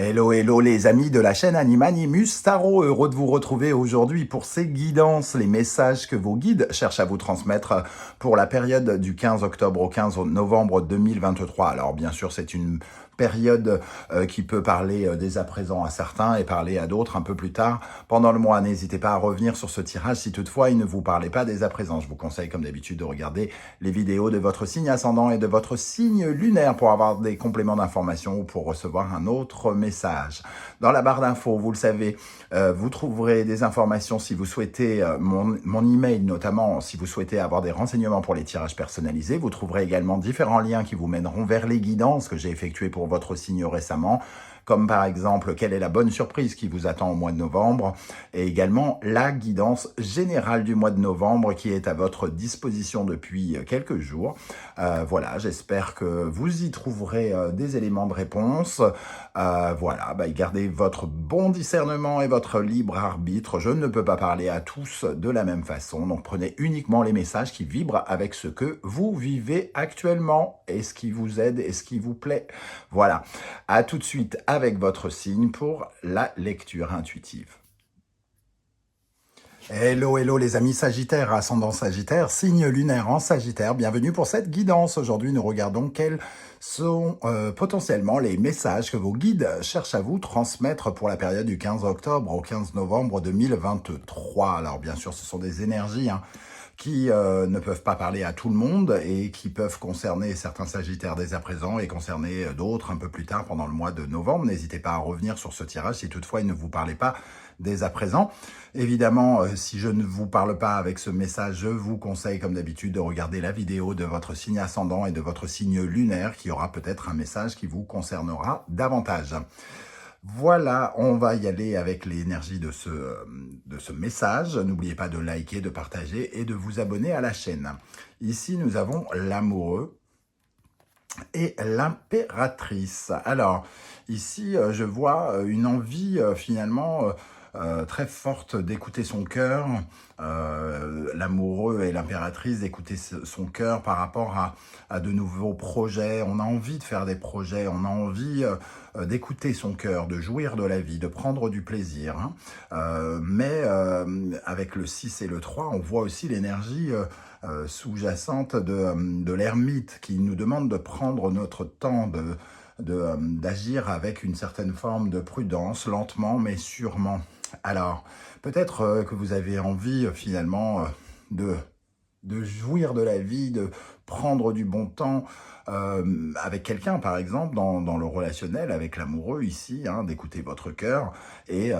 Hello, hello les amis de la chaîne Animanimus Tarot, heureux de vous retrouver aujourd'hui pour ces guidances, les messages que vos guides cherchent à vous transmettre pour la période du 15 octobre au 15 novembre 2023. Alors bien sûr c'est une période qui peut parler dès à présent à certains et parler à d'autres un peu plus tard pendant le mois. N'hésitez pas à revenir sur ce tirage si toutefois il ne vous parlait pas dès à présent. Je vous conseille comme d'habitude de regarder les vidéos de votre signe ascendant et de votre signe lunaire pour avoir des compléments d'information ou pour recevoir un autre message. Dans la barre d'infos, vous le savez, vous trouverez des informations si vous souhaitez, mon email notamment, si vous souhaitez avoir des renseignements pour les tirages personnalisés. Vous trouverez également différents liens qui vous mèneront vers les guidances que j'ai effectuées pour votre signe récemment, comme par exemple quelle est la bonne surprise qui vous attend au mois de novembre, et également la guidance générale du mois de novembre qui est à votre disposition depuis quelques jours. Voilà, j'espère que vous y trouverez des éléments de réponse. Voilà, gardez votre bon discernement et votre libre arbitre. Je ne peux pas parler à tous de la même façon, donc prenez uniquement les messages qui vibrent avec ce que vous vivez actuellement et ce qui vous aide et ce qui vous plaît. Voilà, à tout de suite avec votre signe pour la lecture intuitive. Hello, hello les amis Sagittaires, ascendant Sagittaire, signe lunaire en Sagittaire. Bienvenue pour cette guidance. Aujourd'hui, nous regardons quels sont potentiellement les messages que vos guides cherchent à vous transmettre pour la période du 15 octobre au 15 novembre 2023. Alors bien sûr, ce sont des énergies qui ne peuvent pas parler à tout le monde et qui peuvent concerner certains Sagittaires dès à présent et concerner d'autres un peu plus tard pendant le mois de novembre. N'hésitez pas à revenir sur ce tirage si toutefois il ne vous parlait pas dès à présent. Évidemment, si je ne vous parle pas avec ce message, je vous conseille comme d'habitude de regarder la vidéo de votre signe ascendant et de votre signe lunaire qui aura peut-être un message qui vous concernera davantage. Voilà, on va y aller avec l'énergie de ce message. N'oubliez pas de liker, de partager et de vous abonner à la chaîne. Ici, nous avons l'amoureux et l'impératrice. Alors, ici, je vois une envie finalement très forte d'écouter son cœur, l'amoureux et l'impératrice, d'écouter son cœur par rapport à de nouveaux projets. On a envie de faire des projets, on a envie d'écouter son cœur, de jouir de la vie, de prendre du plaisir. Mais avec le 6 et le 3, on voit aussi l'énergie sous-jacente de l'ermite qui nous demande de prendre notre temps, d'agir avec une certaine forme de prudence, lentement mais sûrement. Alors, peut-être que vous avez envie finalement de jouir de la vie, de prendre du bon temps avec quelqu'un, par exemple, dans le relationnel, avec l'amoureux ici, d'écouter votre cœur et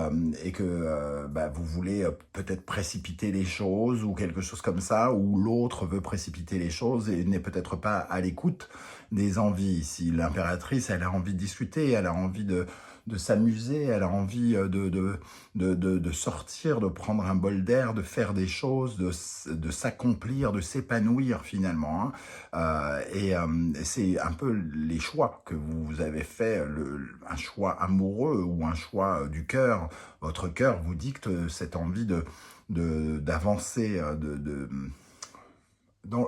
que vous voulez peut-être précipiter les choses ou quelque chose comme ça, ou l'autre veut précipiter les choses et n'est peut-être pas à l'écoute des envies ici. L'impératrice, elle a envie de discuter, elle a envie de s'amuser, elle a envie de sortir, de prendre un bol d'air, de faire des choses, de s'accomplir, de s'épanouir finalement. Et c'est un peu les choix que vous avez fait, un choix amoureux ou un choix du cœur. Votre cœur vous dicte cette envie d'avancer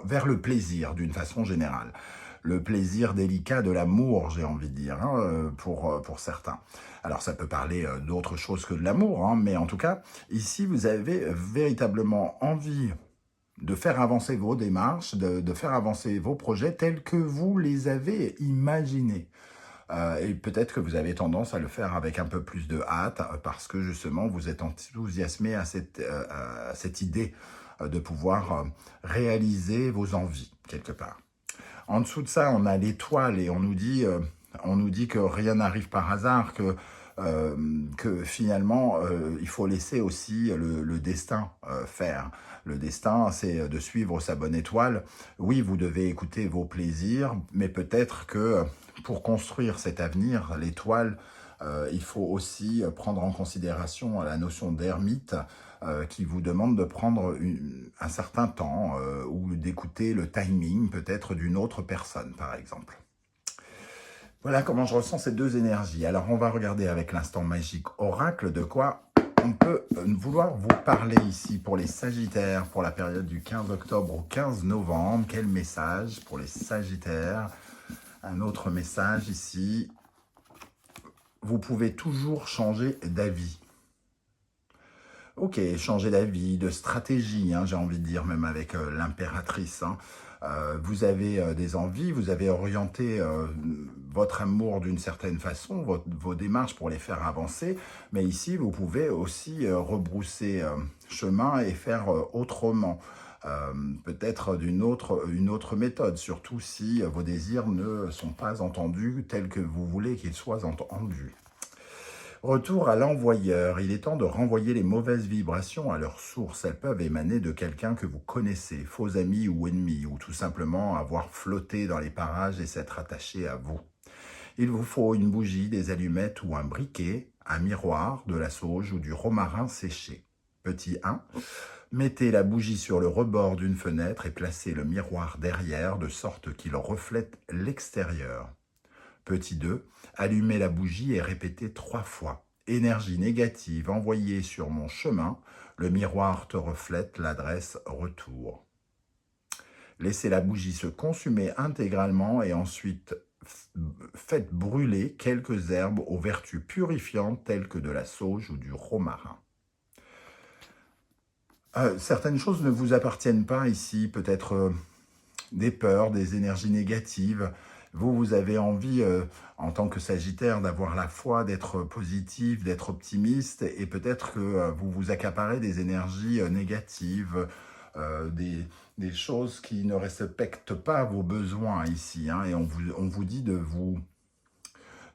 vers le plaisir d'une façon générale. Le plaisir délicat de l'amour, j'ai envie de dire, pour certains. Alors, ça peut parler d'autre chose que de l'amour, mais en tout cas, ici, vous avez véritablement envie de faire avancer vos démarches, de faire avancer vos projets tels que vous les avez imaginés. Et peut-être que vous avez tendance à le faire avec un peu plus de hâte, parce que justement, vous êtes enthousiasmé à cette idée de pouvoir réaliser vos envies, quelque part. En dessous de ça, on a l'étoile et on nous dit que rien n'arrive par hasard, que finalement, il faut laisser aussi le destin faire. Le destin, c'est de suivre sa bonne étoile. Oui, vous devez écouter vos plaisirs, mais peut-être que pour construire cet avenir, l'étoile, il faut aussi prendre en considération la notion d'ermite qui vous demande de prendre un certain temps ou d'écouter le timing peut-être d'une autre personne, par exemple. Voilà comment je ressens ces deux énergies. Alors, on va regarder avec l'instant magique oracle de quoi on peut vouloir vous parler ici pour les Sagittaires, pour la période du 15 octobre au 15 novembre. Quel message pour les Sagittaires? Un autre message ici vous pouvez toujours changer d'avis. Ok, changer d'avis, de stratégie, hein, j'ai envie de dire, même avec l'impératrice. Hein. Vous avez des envies, vous avez orienté votre amour d'une certaine façon, vos démarches pour les faire avancer, mais ici, vous pouvez aussi rebrousser chemin et faire autrement. Peut-être une autre méthode, surtout si vos désirs ne sont pas entendus tels que vous voulez qu'ils soient entendus. Retour à l'envoyeur. Il est temps de renvoyer les mauvaises vibrations à leur source. Elles peuvent émaner de quelqu'un que vous connaissez, faux amis ou ennemis, ou tout simplement avoir flotté dans les parages et s'être attaché à vous. Il vous faut une bougie, des allumettes ou un briquet, un miroir, de la sauge ou du romarin séché. Petit 1. Mettez la bougie sur le rebord d'une fenêtre et placez le miroir derrière de sorte qu'il reflète l'extérieur. Petit 2, allumez la bougie et répétez 3 fois. Énergie négative envoyée sur mon chemin, le miroir te reflète l'adresse retour. Laissez la bougie se consumer intégralement et ensuite faites brûler quelques herbes aux vertus purifiantes telles que de la sauge ou du romarin. Certaines choses ne vous appartiennent pas ici, peut-être des peurs, des énergies négatives. Vous avez envie, en tant que Sagittaire, d'avoir la foi, d'être positif, d'être optimiste, et peut-être que vous vous accaparez des énergies négatives, des choses qui ne respectent pas vos besoins ici, hein, et on vous dit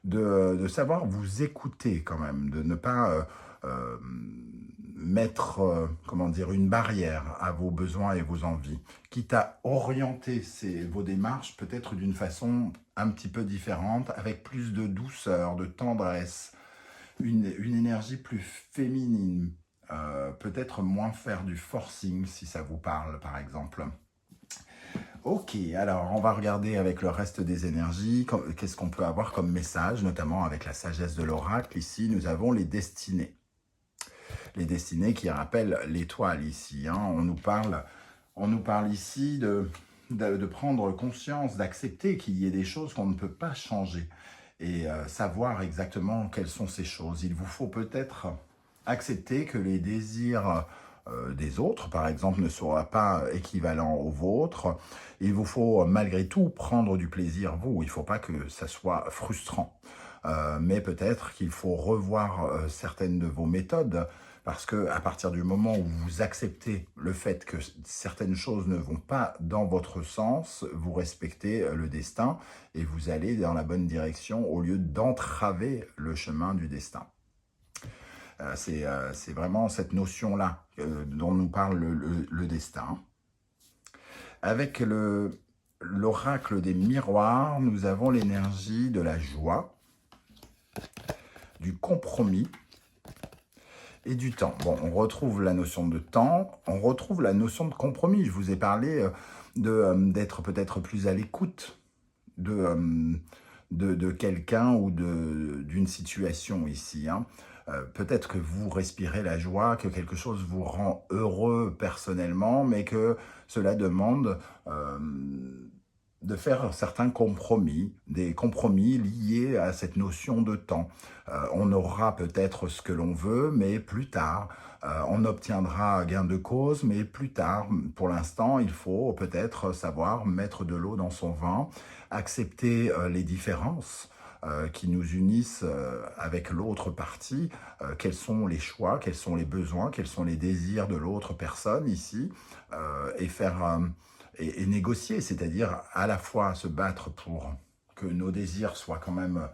de savoir vous écouter quand même, de ne pas mettre comment dire, une barrière à vos besoins et vos envies, quitte à orienter vos démarches peut-être d'une façon un petit peu différente, avec plus de douceur, de tendresse, une énergie plus féminine, peut-être moins faire du forcing si ça vous parle par exemple. Ok, alors on va regarder avec le reste des énergies, qu'est-ce qu'on peut avoir comme message, notamment avec la sagesse de l'oracle. Ici, nous avons les destinées. Les destinées qui rappellent l'étoile ici. Hein. On nous parle ici de prendre conscience, d'accepter qu'il y ait des choses qu'on ne peut pas changer et savoir exactement quelles sont ces choses. Il vous faut peut-être accepter que les désirs des autres, par exemple, ne soient pas équivalents aux vôtres. Il vous faut malgré tout prendre du plaisir, vous. Il ne faut pas que ça soit frustrant. Mais peut-être qu'il faut revoir certaines de vos méthodes, parce que à partir du moment où vous acceptez le fait que certaines choses ne vont pas dans votre sens, vous respectez le destin et vous allez dans la bonne direction au lieu d'entraver le chemin du destin. C'est vraiment cette notion-là dont nous parle le destin. Avec l'oracle des miroirs, nous avons l'énergie de la joie, du compromis et du temps. Bon, on retrouve la notion de temps, on retrouve la notion de compromis. Je vous ai parlé d'être peut-être plus à l'écoute de quelqu'un ou d'une situation ici. Hein. Peut-être que vous respirez la joie, que quelque chose vous rend heureux personnellement, mais que cela demande de faire certains compromis, des compromis liés à cette notion de temps. On aura peut-être ce que l'on veut, mais plus tard. On obtiendra gain de cause, mais plus tard. Pour l'instant, il faut peut-être savoir mettre de l'eau dans son vin, accepter les différences qui nous unissent avec l'autre partie, quels sont les choix, quels sont les besoins, quels sont les désirs de l'autre personne ici, et faire et négocier, c'est-à-dire à la fois se battre pour que nos désirs soient quand même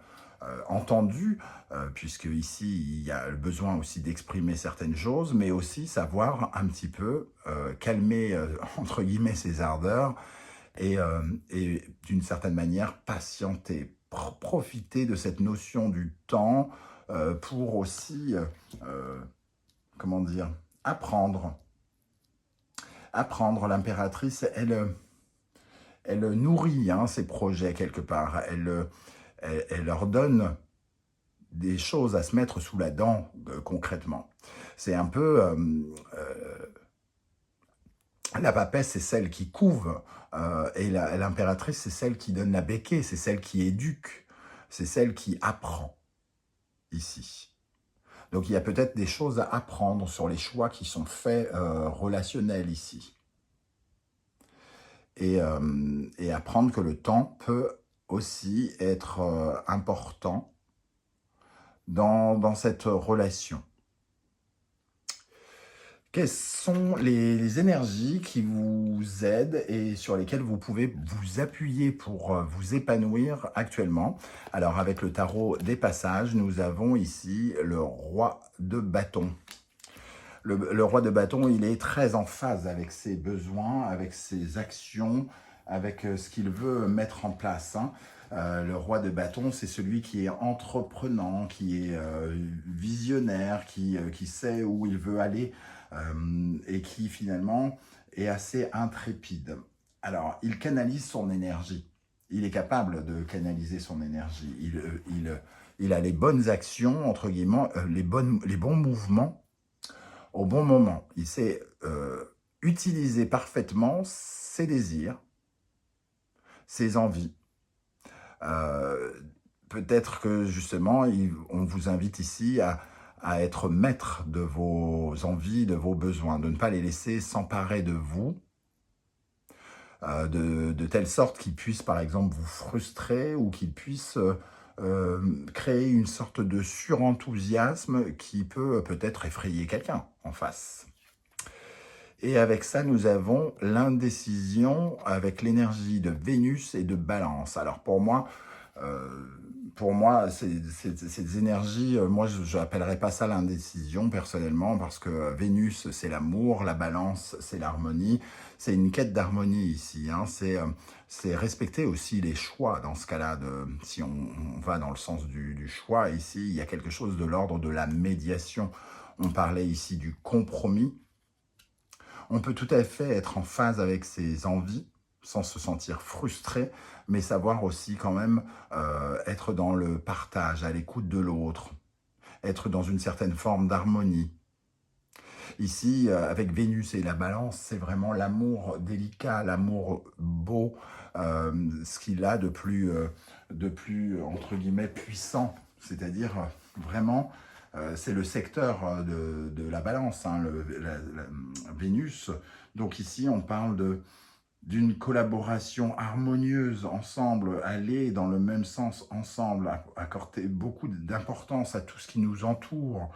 entendus, puisque ici il y a le besoin aussi d'exprimer certaines choses, mais aussi savoir un petit peu calmer entre guillemets ses ardeurs et d'une certaine manière patienter, profiter de cette notion du temps pour aussi, comment dire, apprendre. L'impératrice, elle nourrit ses projets quelque part, elle leur donne des choses à se mettre sous la dent concrètement. C'est un peu... la papesse, c'est celle qui couve, et l'impératrice, c'est celle qui donne la béquée, c'est celle qui éduque, c'est celle qui apprend. ici. Donc il y a peut-être des choses à apprendre sur les choix qui sont faits relationnels ici. Et apprendre que le temps peut aussi être important dans cette relation. Quelles sont les énergies qui vous aident et sur lesquelles vous pouvez vous appuyer pour vous épanouir actuellement? Alors, avec le tarot des passages, nous avons ici le roi de bâton. Le roi de bâton, il est très en phase avec ses besoins, avec ses actions, avec ce qu'il veut mettre en place, hein. Le roi de bâton, c'est celui qui est entreprenant, qui est visionnaire, qui sait où il veut aller et qui finalement est assez intrépide. Alors, il canalise son énergie. Il est capable de canaliser son énergie. Il a les bonnes actions, entre guillemets, les bons mouvements au bon moment. Il sait utiliser parfaitement ses désirs, ses envies. Peut-être que justement, on vous invite ici à être maître de vos envies, de vos besoins, de ne pas les laisser s'emparer de vous, de telle sorte qu'ils puissent par exemple vous frustrer ou qu'ils puissent créer une sorte de surenthousiasme qui peut peut-être effrayer quelqu'un en face. Et avec ça, nous avons l'indécision avec l'énergie de Vénus et de Balance. Alors pour moi, ces énergies, moi je n'appellerais pas ça l'indécision personnellement, parce que Vénus c'est l'amour, la Balance c'est l'harmonie, c'est une quête d'harmonie ici, hein. C'est respecter aussi les choix dans ce cas-là, si on va dans le sens du choix, ici il y a quelque chose de l'ordre de la médiation. On parlait ici du compromis. On peut tout à fait être en phase avec ses envies, sans se sentir frustré, mais savoir aussi quand même être dans le partage, à l'écoute de l'autre, être dans une certaine forme d'harmonie. Ici, avec Vénus et la Balance, c'est vraiment l'amour délicat, l'amour beau, ce qu'il a de plus, entre guillemets, puissant. C'est-à-dire, vraiment, c'est le secteur de la Balance, hein, Vénus. Donc ici, on parle d'une collaboration harmonieuse ensemble, aller dans le même sens ensemble, accorder beaucoup d'importance à tout ce qui nous entoure.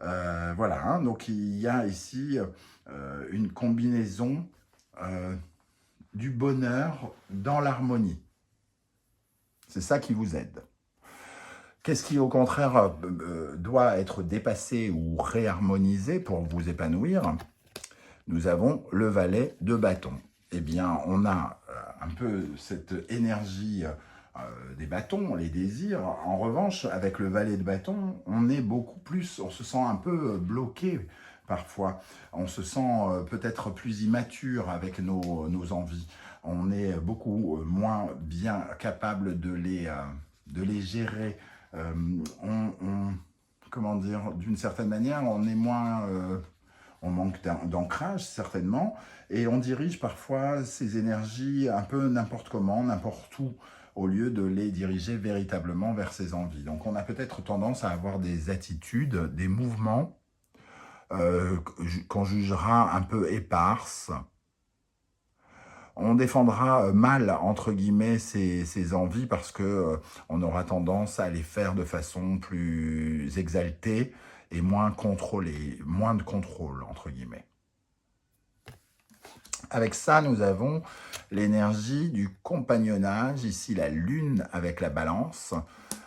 Voilà, hein, donc il y a ici une combinaison du bonheur dans l'harmonie. C'est ça qui vous aide. Qu'est-ce qui, au contraire, doit être dépassé ou réharmonisé pour vous épanouir? Nous avons le valet de bâton. Eh bien, on a un peu cette énergie des bâtons, les désirs. En revanche, avec le valet de bâton, on est beaucoup plus, on se sent un peu bloqué parfois. On se sent peut-être plus immature avec nos envies. On est beaucoup moins bien capable de les gérer. Comment dire, d'une certaine manière, on est moins... on manque d'ancrage, certainement, et on dirige parfois ces énergies un peu n'importe comment, n'importe où, au lieu de les diriger véritablement vers ses envies. Donc on a peut-être tendance à avoir des attitudes, des mouvements qu'on jugera un peu éparses. On défendra mal, entre guillemets, ses envies parce que on aura tendance à les faire de façon plus exaltée et moins contrôlée, moins de contrôle, entre guillemets. Avec ça, nous avons l'énergie du compagnonnage, ici la lune avec la balance.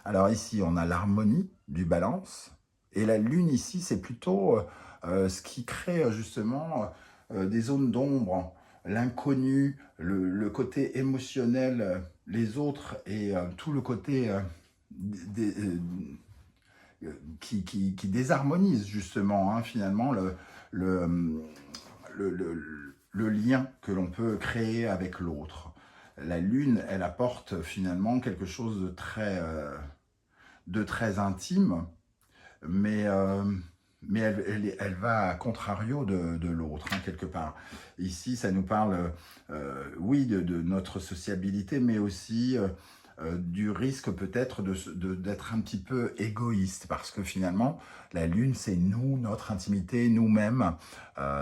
Alors ici, on a l'harmonie du balance, et la lune ici, c'est plutôt ce qui crée justement des zones d'ombre, l'inconnu, le côté émotionnel, les autres, et tout le côté qui désharmonise justement, hein, finalement, le lien que l'on peut créer avec l'autre. La lune, elle apporte finalement quelque chose de très intime, mais elle va à contrario de l'autre, hein, quelque part. Ici, ça nous parle, oui, de notre sociabilité, mais aussi du risque peut-être d'être un petit peu égoïste, parce que finalement, la Lune, c'est nous, notre intimité, nous-mêmes,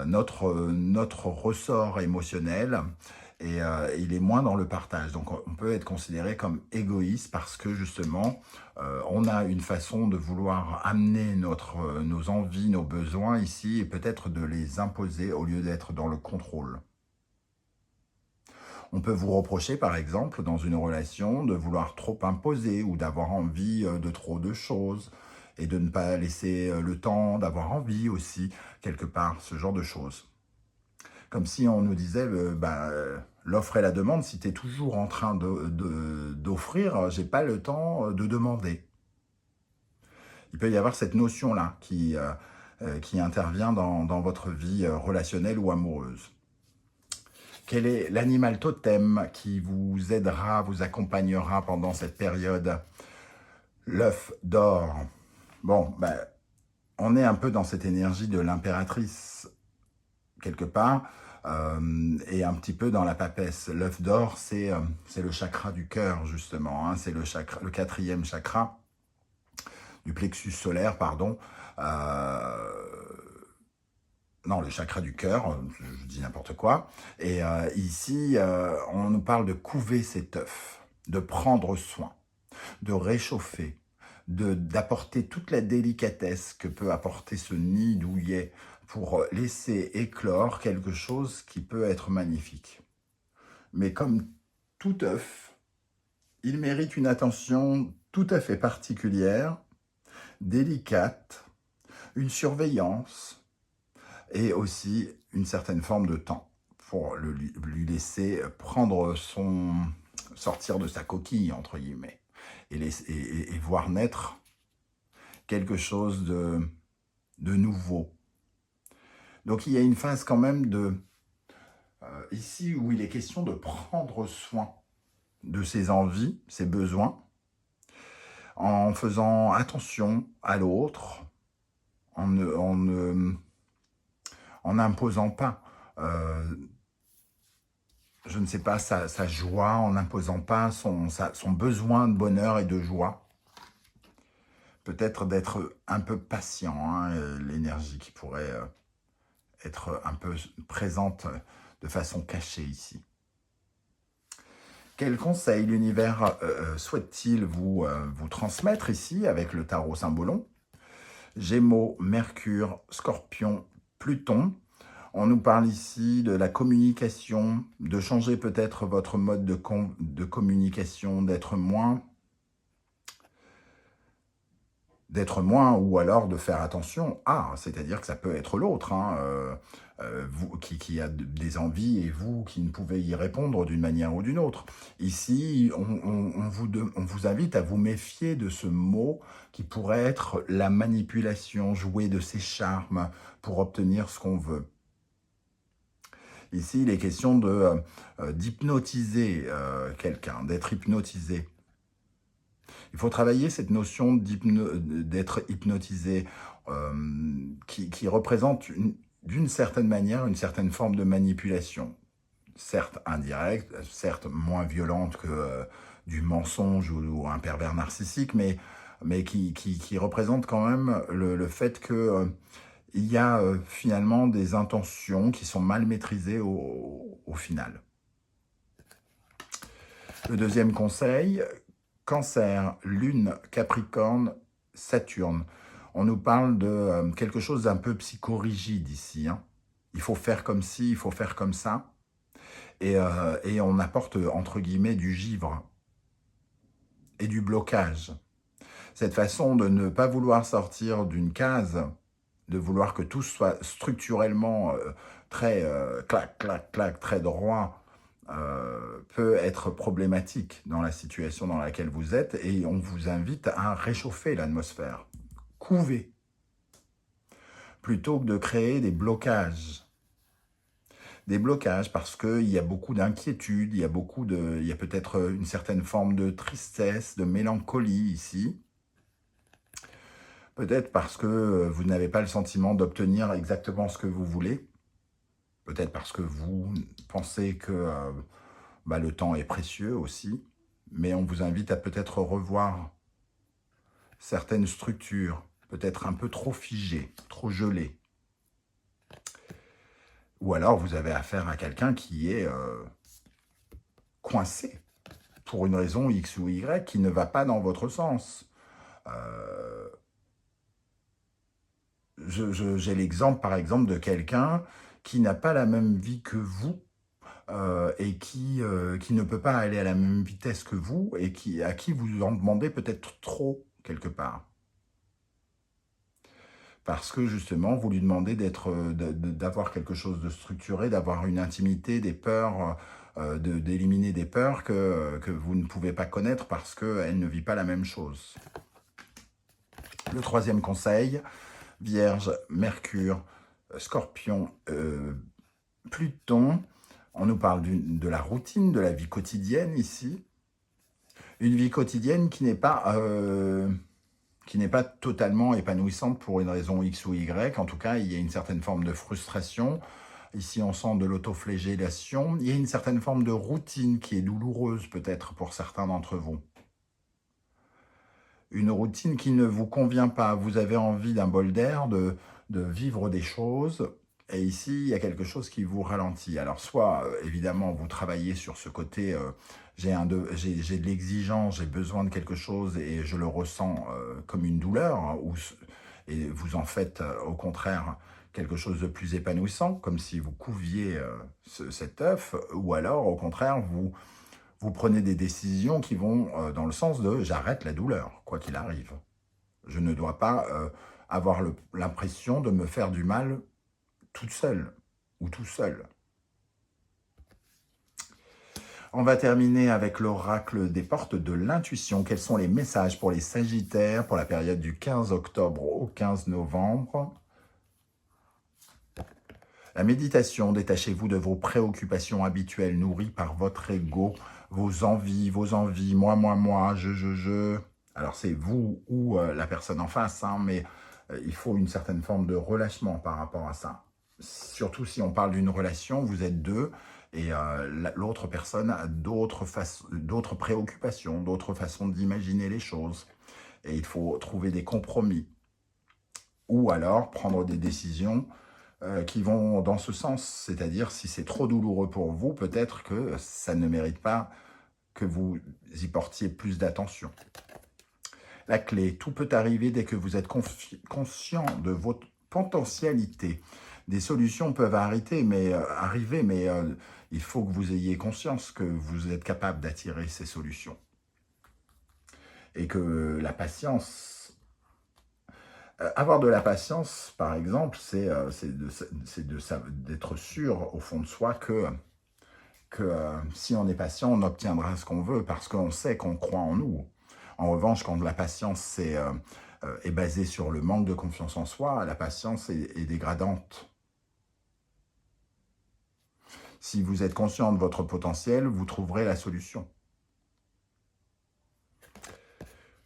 notre ressort émotionnel, et il est moins dans le partage. Donc on peut être considéré comme égoïste parce que justement, on a une façon de vouloir amener nos envies, nos besoins ici, et peut-être de les imposer au lieu d'être dans le contrôle. On peut vous reprocher, par exemple, dans une relation, de vouloir trop imposer ou d'avoir envie de trop de choses et de ne pas laisser le temps d'avoir envie aussi, quelque part, ce genre de choses. Comme si on nous disait, l'offre et la demande, si tu es toujours en train d'offrir, j'ai pas le temps de demander. Il peut y avoir cette notion-là qui intervient dans votre vie relationnelle ou amoureuse. Quel est l'animal totem qui vous aidera, vous accompagnera pendant cette période? L'œuf d'or. Bon, on est un peu dans cette énergie de l'impératrice, quelque part, et un petit peu dans la papesse. L'œuf d'or, c'est le chakra du cœur, justement. Hein, c'est le 4e chakra du plexus solaire, pardon. Non, le chakra du cœur, je dis n'importe quoi. Et ici, on nous parle de couver cet œuf, de prendre soin, de réchauffer, d'apporter toute la délicatesse que peut apporter ce nid douillet pour laisser éclore quelque chose qui peut être magnifique. Mais comme tout œuf, il mérite une attention tout à fait particulière, délicate, une surveillance, et aussi une certaine forme de temps pour lui laisser sortir de sa coquille, entre guillemets, et voir naître quelque chose de nouveau. Donc il y a une phase quand même ici où il est question de prendre soin de ses envies, ses besoins, en faisant attention à l'autre, en n'imposant pas, je ne sais pas, sa joie, en n'imposant pas son besoin de bonheur et de joie. Peut-être d'être un peu patient, hein, l'énergie qui pourrait être un peu présente de façon cachée ici. Quel conseil l'univers souhaite-t-il vous transmettre ici avec le tarot Symbolon? Gémeaux, Mercure, Scorpion, Pluton. On nous parle ici de la communication, de changer peut-être votre mode de communication, d'être moins, ou alors de faire attention à, c'est-à-dire que ça peut être l'autre, hein, vous qui a des envies et vous qui ne pouvez y répondre d'une manière ou d'une autre. Ici, on vous invite à vous méfier de ce mot qui pourrait être la manipulation, jouer de ses charmes pour obtenir ce qu'on veut. Ici, il est question d'hypnotiser quelqu'un, d'être hypnotisé. Il faut travailler cette notion d'être hypnotisé qui représente d'une certaine manière une certaine forme de manipulation. Certes indirecte, certes moins violente que du mensonge ou un pervers narcissique, mais qui représente quand même le fait que il y a finalement des intentions qui sont mal maîtrisées au final. Le deuxième conseil, Cancer, Lune, Capricorne, Saturne. On nous parle de quelque chose d'un peu psychorigide ici. Hein. Il faut faire comme ci, il faut faire comme ça. Et on apporte, entre guillemets, du givre et du blocage. Cette façon de ne pas vouloir sortir d'une case, de vouloir que tout soit structurellement très clac, clac, clac, très droit, peut être problématique dans la situation dans laquelle vous êtes, et on vous invite à réchauffer l'atmosphère, couver, plutôt que de créer des blocages. Des blocages parce qu'il y a beaucoup d'inquiétude, il y a peut-être une certaine forme de tristesse, de mélancolie ici. Peut-être parce que vous n'avez pas le sentiment d'obtenir exactement ce que vous voulez. Peut-être parce que vous pensez que le temps est précieux aussi. mais on vous invite à peut-être revoir certaines structures, peut-être un peu trop figées, trop gelées. Ou alors vous avez affaire à quelqu'un qui est coincé pour une raison X ou Y qui ne va pas dans votre sens. J'ai l'exemple, par exemple, de quelqu'un qui n'a pas la même vie que vous et qui ne peut pas aller à la même vitesse que vous et à qui vous en demandez peut-être trop, quelque part. Parce que, justement, vous lui demandez d'avoir quelque chose de structuré, d'avoir une intimité, des peurs, d'éliminer des peurs que vous ne pouvez pas connaître parce qu'elle ne vit pas la même chose. Le troisième conseil, Vierge, Mercure, Scorpion, Pluton. On nous parle de la routine, de la vie quotidienne ici. Une vie quotidienne qui n'est pas totalement épanouissante pour une raison X ou Y. En tout cas, il y a une certaine forme de frustration. Ici, on sent de l'autoflagellation. Il y a une certaine forme de routine qui est douloureuse peut-être pour certains d'entre vous. Une routine qui ne vous convient pas. Vous avez envie d'un bol d'air, de vivre des choses. Et ici, il y a quelque chose qui vous ralentit. Alors, soit, évidemment, vous travaillez sur ce côté, j'ai de l'exigence, j'ai besoin de quelque chose et je le ressens comme une douleur, hein, et vous en faites, au contraire, quelque chose de plus épanouissant, comme si vous couviez cet œuf, ou alors, au contraire, vous prenez des décisions qui vont dans le sens de « j'arrête la douleur, quoi qu'il arrive ». Je ne dois pas avoir l'impression de me faire du mal toute seule ou tout seul. On va terminer avec l'oracle des portes de l'intuition. Quels sont les messages pour les Sagittaires pour la période du 15 octobre au 15 novembre? La méditation, détachez-vous de vos préoccupations habituelles nourries par votre ego, vos envies, moi, je. Alors c'est vous ou la personne en face, hein, mais il faut une certaine forme de relâchement par rapport à ça. Surtout si on parle d'une relation, vous êtes deux, et l'autre personne a d'autres préoccupations, d'autres façons d'imaginer les choses. Et il faut trouver des compromis. Ou alors prendre des décisions qui vont dans ce sens. C'est-à-dire, si c'est trop douloureux pour vous, peut-être que ça ne mérite pas que vous y portiez plus d'attention. La clé, tout peut arriver dès que vous êtes conscient de votre potentialité. Des solutions peuvent arriver, mais il faut que vous ayez conscience que vous êtes capable d'attirer ces solutions. Et que la patience, avoir de la patience, par exemple, c'est d'être sûr au fond de soi que si on est patient, on obtiendra ce qu'on veut parce qu'on sait qu'on croit en nous. En revanche, quand la patience est basée sur le manque de confiance en soi, la patience est dégradante. Si vous êtes conscient de votre potentiel, vous trouverez la solution.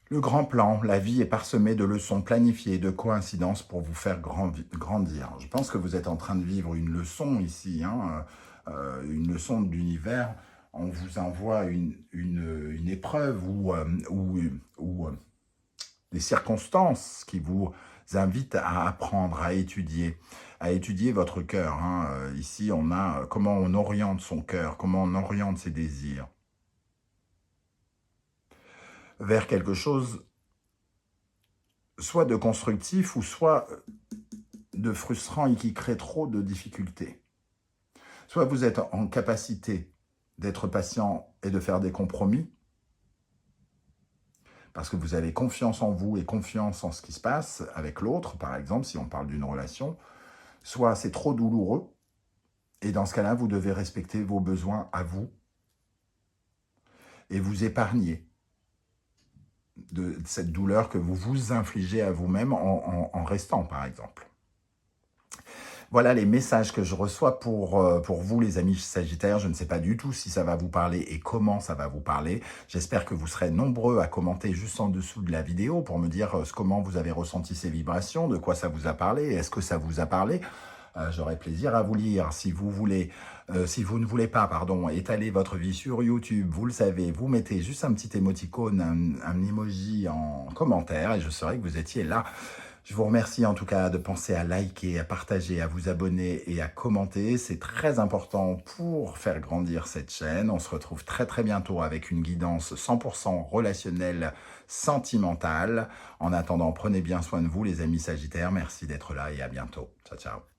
Le grand plan, la vie est parsemée de leçons planifiées, de coïncidences pour vous faire grandir. Je pense que vous êtes en train de vivre une leçon ici, hein, une leçon de l'univers. On vous envoie une épreuve ou des circonstances qui vous invitent à apprendre, à étudier votre cœur. Hein. Ici, on a comment on oriente son cœur, comment on oriente ses désirs vers quelque chose soit de constructif ou soit de frustrant et qui crée trop de difficultés. Soit vous êtes en capacité d'être patient et de faire des compromis, parce que vous avez confiance en vous et confiance en ce qui se passe avec l'autre, par exemple, si on parle d'une relation, soit c'est trop douloureux, et dans ce cas-là, vous devez respecter vos besoins à vous et vous épargner de cette douleur que vous vous infligez à vous-même en restant, par exemple. Voilà les messages que je reçois pour vous, les amis Sagittaires. Je ne sais pas du tout si ça va vous parler et comment ça va vous parler. J'espère que vous serez nombreux à commenter juste en dessous de la vidéo pour me dire comment vous avez ressenti ces vibrations, de quoi ça vous a parlé, est-ce que ça vous a parlé. J'aurai plaisir à vous lire. Si vous voulez, si vous ne voulez pas, pardon, étaler votre vie sur YouTube, vous le savez, vous mettez juste un petit émoticône, un emoji en commentaire et je saurai que vous étiez là. Je vous remercie en tout cas de penser à liker, à partager, à vous abonner et à commenter. C'est très important pour faire grandir cette chaîne. On se retrouve très très bientôt avec une guidance 100% relationnelle, sentimentale. En attendant, prenez bien soin de vous les amis Sagittaires. Merci d'être là et à bientôt. Ciao, ciao.